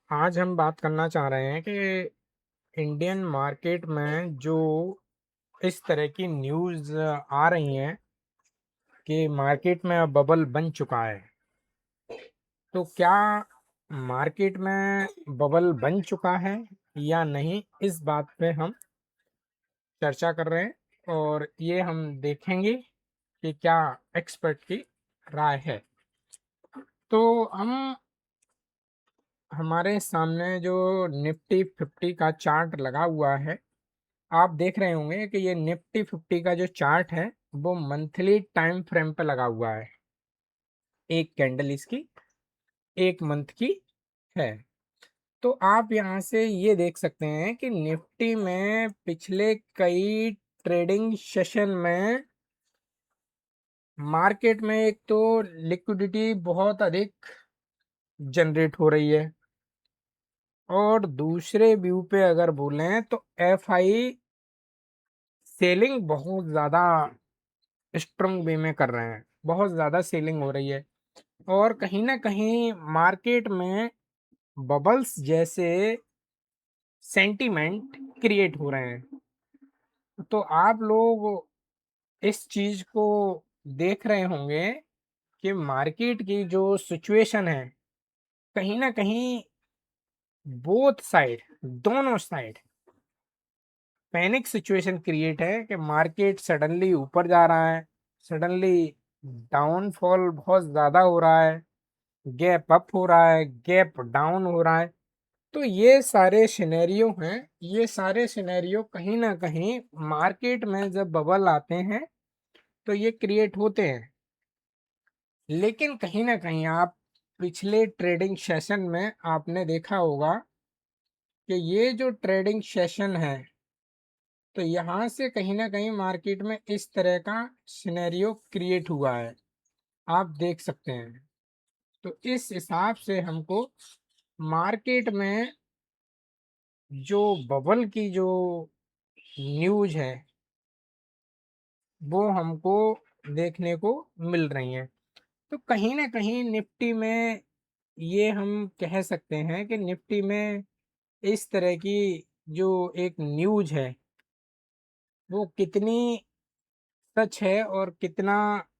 आज हम बात करना चाह रहे हैं कि इंडियन मार्केट में जो इस तरह की न्यूज़ आ रही हैं कि मार्केट में अब बबल बन चुका है। तो क्या मार्केट में बबल बन चुका है या नहीं, इस बात पे हम चर्चा कर रहे हैं और ये हम देखेंगे कि क्या एक्सपर्ट की राय है। तो हम हमारे सामने जो निफ्टी 50 का चार्ट लगा हुआ है, आप देख रहे होंगे कि ये निफ्टी 50 का जो चार्ट है वो मंथली टाइम फ्रेम पे लगा हुआ है। एक कैंडल इसकी 1 मंथ की है। तो आप यहाँ से ये देख सकते हैं कि निफ्टी में पिछले कई ट्रेडिंग सेशन में मार्केट में एक तो लिक्विडिटी बहुत अधिक जनरेट हो रही है, और दूसरे व्यू पे अगर बोलें तो एफआई सेलिंग बहुत ज़्यादा स्ट्रॉन्ग वे में कर रहे हैं, बहुत ज़्यादा सेलिंग हो रही है और कहीं ना कहीं मार्केट में बबल्स जैसे सेंटीमेंट क्रिएट हो रहे हैं। तो आप लोग इस चीज़ को देख रहे होंगे कि मार्केट की जो सिचुएशन है, कहीं ना कहीं बोथ साइड, दोनों साइड पैनिक सिचुएशन क्रिएट है कि मार्केट सडनली ऊपर जा रहा है, सडनली डाउनफॉल बहुत ज़्यादा हो रहा है, गैप अप हो रहा है, गैप डाउन हो रहा है। तो ये सारे सिनेरियो हैं, ये सारे सिनेरियो कहीं ना कहीं मार्केट में जब बबल आते हैं तो ये क्रिएट होते हैं। लेकिन कहीं ना कहीं आप पिछले ट्रेडिंग सेशन में आपने देखा होगा कि ये जो ट्रेडिंग सेशन है, तो यहाँ से कहीं ना कहीं मार्केट में इस तरह का सिनेरियो क्रिएट हुआ है, आप देख सकते हैं। तो इस हिसाब से हमको मार्केट में जो बबल की जो न्यूज है वो हमको देखने को मिल रही है। तो कहीं ना कहीं निफ्टी में ये हम कह सकते हैं कि निफ्टी में इस तरह की जो एक न्यूज है वो कितनी सच है और कितना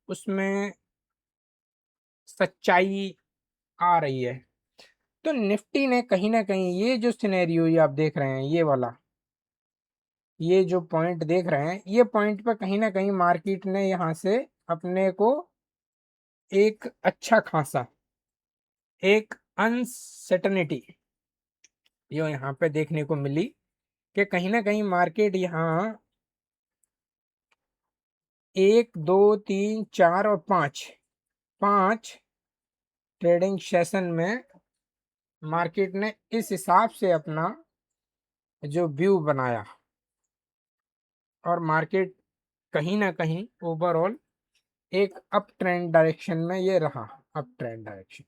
उसमें सच्चाई आ रही है। तो निफ्टी ने कहीं ना कहीं ये जो सिनेरियो ये आप देख रहे हैं, ये वाला, ये जो पॉइंट देख रहे हैं, ये पॉइंट पर कहीं ना कहीं मार्केट ने यहाँ से अपने को एक अच्छा खासा एक अनसर्टनिटी जो यहाँ पे देखने को मिली कि कहीं ना कहीं मार्केट यहाँ 1 2 3 4 और 5 5 ट्रेडिंग सेशन में मार्केट ने इस हिसाब से अपना जो व्यू बनाया और मार्केट कहीं ना कहीं ओवरऑल एक अप ट्रेंड डायरेक्शन में ये रहा, अप ट्रेंड डायरेक्शन।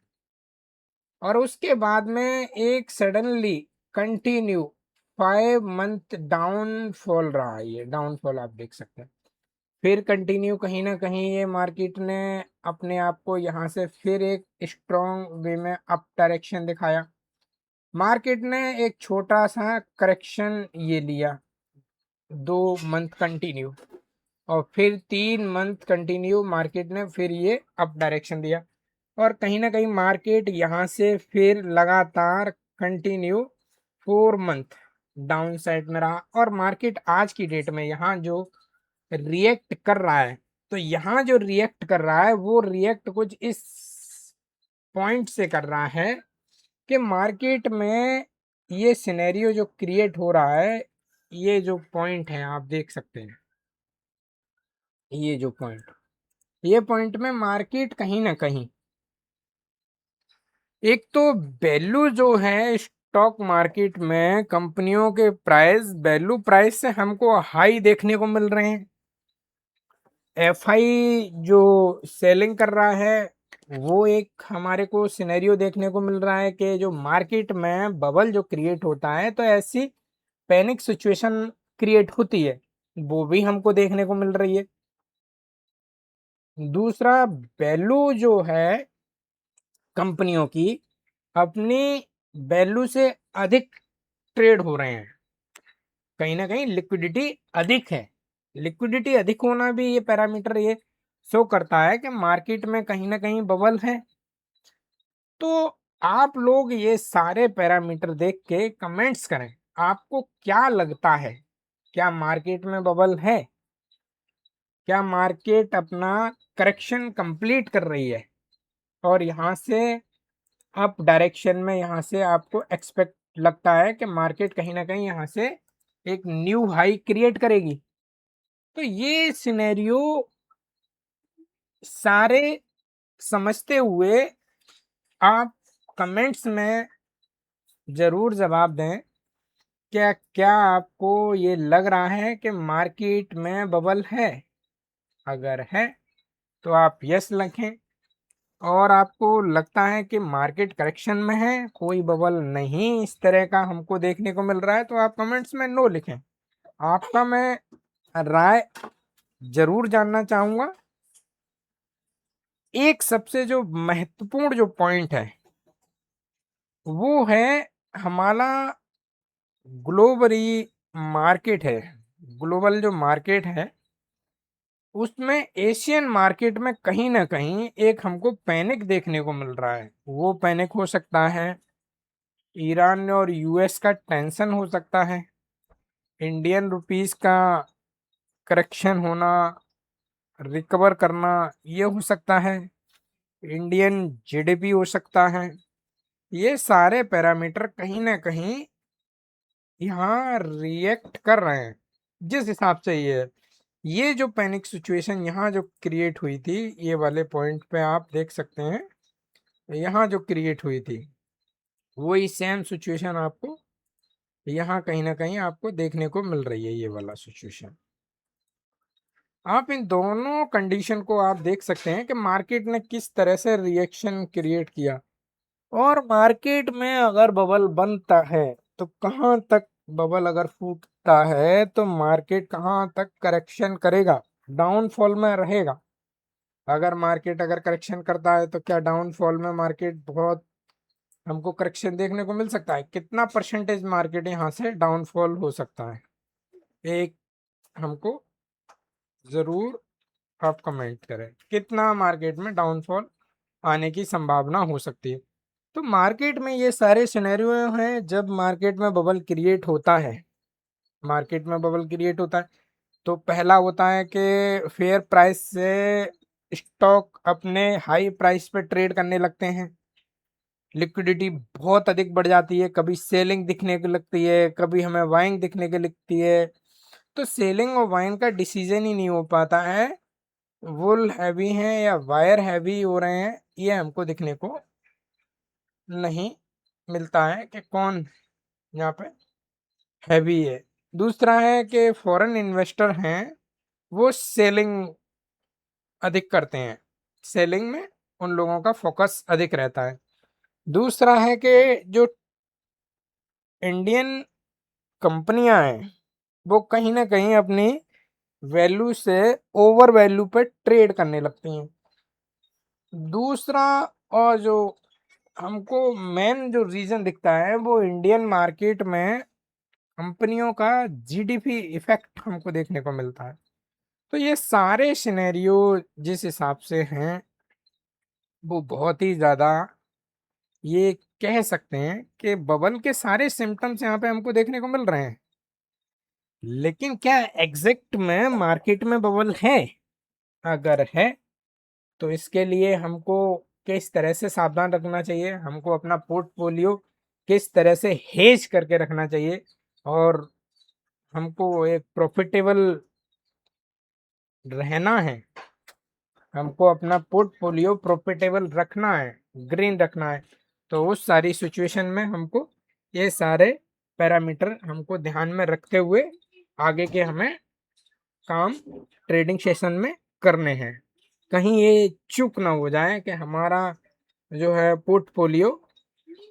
और उसके बाद में एक सडनली कंटिन्यू 5 मंथ डाउनफॉल रहा, ये डाउनफॉल आप देख सकते हैं। फिर कंटिन्यू कहीं ना कहीं ये मार्केट ने अपने आप को यहाँ से फिर एक स्ट्रॉन्ग वे में अप डायरेक्शन दिखाया। मार्केट ने एक छोटा सा करेक्शन ये लिया, 2 मंथ कंटिन्यू, और फिर 3 मंथ कंटिन्यू मार्केट ने फिर ये अप डायरेक्शन दिया। और कहीं ना कहीं मार्केट यहाँ से फिर लगातार कंटिन्यू 4 मंथ डाउन साइड में रहा। और मार्केट आज की डेट में यहाँ जो रिएक्ट कर रहा है, तो यहाँ जो रिएक्ट कर रहा है वो रिएक्ट कुछ इस पॉइंट से कर रहा है कि मार्केट में ये सिनेरियो जो क्रिएट हो रहा है, ये जो पॉइंट है आप देख सकते हैं, ये जो पॉइंट, ये पॉइंट में मार्केट कहीं ना कहीं एक तो वैल्यू जो है स्टॉक मार्केट में कंपनियों के प्राइस, वैल्यू प्राइस से हमको हाई देखने को मिल रहे हैं। एफआई जो सेलिंग कर रहा है वो एक हमारे को सिनेरियो देखने को मिल रहा है कि जो मार्केट में बबल जो क्रिएट होता है तो ऐसी पैनिक सिचुएशन क्रिएट होती है, वो भी हमको देखने को मिल रही है। दूसरा, वैल्यू जो है कंपनियों की अपनी वैल्यू से अधिक ट्रेड हो रहे हैं, कहीं ना कहीं लिक्विडिटी अधिक है। लिक्विडिटी अधिक होना भी ये पैरामीटर ये शो करता है कि मार्केट में कहीं ना कहीं बबल है। तो आप लोग ये सारे पैरामीटर देख के कमेंट्स करें, आपको क्या लगता है, क्या मार्केट में बबल है, क्या मार्केट अपना करेक्शन कंप्लीट कर रही है और यहाँ से अप डायरेक्शन में यहाँ से आपको एक्सपेक्ट लगता है कि मार्केट कहीं ना कहीं यहाँ से एक न्यू हाई क्रिएट करेगी। तो ये सिनेरियो सारे समझते हुए आप कमेंट्स में जरूर जवाब दें, क्या क्या आपको ये लग रहा है कि मार्केट में बबल है। अगर है तो आप यस लिखें, और आपको लगता है कि मार्केट करेक्शन में है, कोई बबल नहीं इस तरह का हमको देखने को मिल रहा है, तो आप कमेंट्स में नो लिखें। आपका मैं राय जरूर जानना चाहूंगा। एक सबसे जो महत्वपूर्ण जो पॉइंट है वो है हमारा ग्लोबली मार्केट है, ग्लोबल जो मार्केट है उसमें एशियन मार्केट में कहीं ना कहीं एक हमको पैनिक देखने को मिल रहा है। वो पैनिक हो सकता है ईरान और यूएस का टेंशन, हो सकता है इंडियन रुपीस का करेक्शन होना, रिकवर करना, ये हो सकता है इंडियन जीडीपी हो सकता है। ये सारे पैरामीटर कहीं ना कहीं यहाँ रिएक्ट कर रहे हैं जिस हिसाब से ये जो पैनिक सिचुएशन यहाँ जो क्रिएट हुई थी, ये वाले पॉइंट पे आप देख सकते हैं, यहाँ जो क्रिएट हुई थी वही सेम सिचुएशन आपको यहाँ कहीं ना कहीं आपको देखने को मिल रही है, ये वाला सिचुएशन। आप इन दोनों कंडीशन को आप देख सकते हैं कि मार्केट ने किस तरह से रिएक्शन क्रिएट किया, और मार्केट में अगर बबल बनता है तो कहाँ तक, बबल अगर फूटता है तो मार्केट कहाँ तक करेक्शन करेगा, डाउनफॉल में रहेगा। अगर मार्केट अगर करेक्शन करता है तो क्या डाउनफॉल में मार्केट बहुत हमको करेक्शन देखने को मिल सकता है, कितना परसेंटेज मार्केट यहाँ से डाउनफॉल हो सकता है, एक हमको जरूर आप कमेंट करें कितना मार्केट में डाउनफॉल आने की संभावना हो सकती है। तो मार्केट में ये सारे सिनेरियो हैं जब मार्केट में बबल क्रिएट होता है। मार्केट में बबल क्रिएट होता है तो पहला होता है कि फेयर प्राइस से स्टॉक अपने हाई प्राइस पे ट्रेड करने लगते हैं, लिक्विडिटी बहुत अधिक बढ़ जाती है, कभी सेलिंग दिखने को लगती है, कभी हमें बाइंग दिखने को लगती है। तो सेलिंग और बाइंग का डिसीजन ही नहीं हो पाता है, वुल हैवी हैं या वायर हैवी हो रहे हैं, ये हमको दिखने को नहीं मिलता है कि कौन यहाँ पे हैवी है। दूसरा है कि फॉरेन इन्वेस्टर हैं वो सेलिंग अधिक करते हैं, सेलिंग में उन लोगों का फोकस अधिक रहता है। दूसरा है कि जो इंडियन कंपनियां हैं वो कहीं ना कहीं अपनी वैल्यू से ओवर वैल्यू पर ट्रेड करने लगती हैं। दूसरा और जो हमको मेन जो रीजन दिखता है वो इंडियन मार्केट में कंपनियों का जीडीपी इफेक्ट हमको देखने को मिलता है। तो ये सारे सिनेरियो जिस हिसाब से हैं वो बहुत ही ज़्यादा, ये कह सकते हैं कि बबल के सारे सिम्टम्स यहाँ पे हमको देखने को मिल रहे हैं। लेकिन क्या एग्जैक्ट में मार्केट में बबल है, अगर है तो इसके लिए हमको किस तरह से सावधान रखना चाहिए, हमको अपना पोर्टफोलियो किस तरह से हेज करके रखना चाहिए, और हमको एक प्रॉफिटेबल रहना है, हमको अपना पोर्टफोलियो प्रॉफिटेबल रखना है, ग्रीन रखना है। तो उस सारी सिचुएशन में हमको ये सारे पैरामीटर हमको ध्यान में रखते हुए आगे के हमें काम ट्रेडिंग सेशन में करने हैं। कहीं ये चूक ना हो जाए कि हमारा जो है पोर्टफोलियो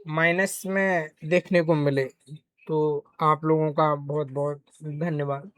माइनस में देखने को मिले। तो आप लोगों का बहुत बहुत धन्यवाद।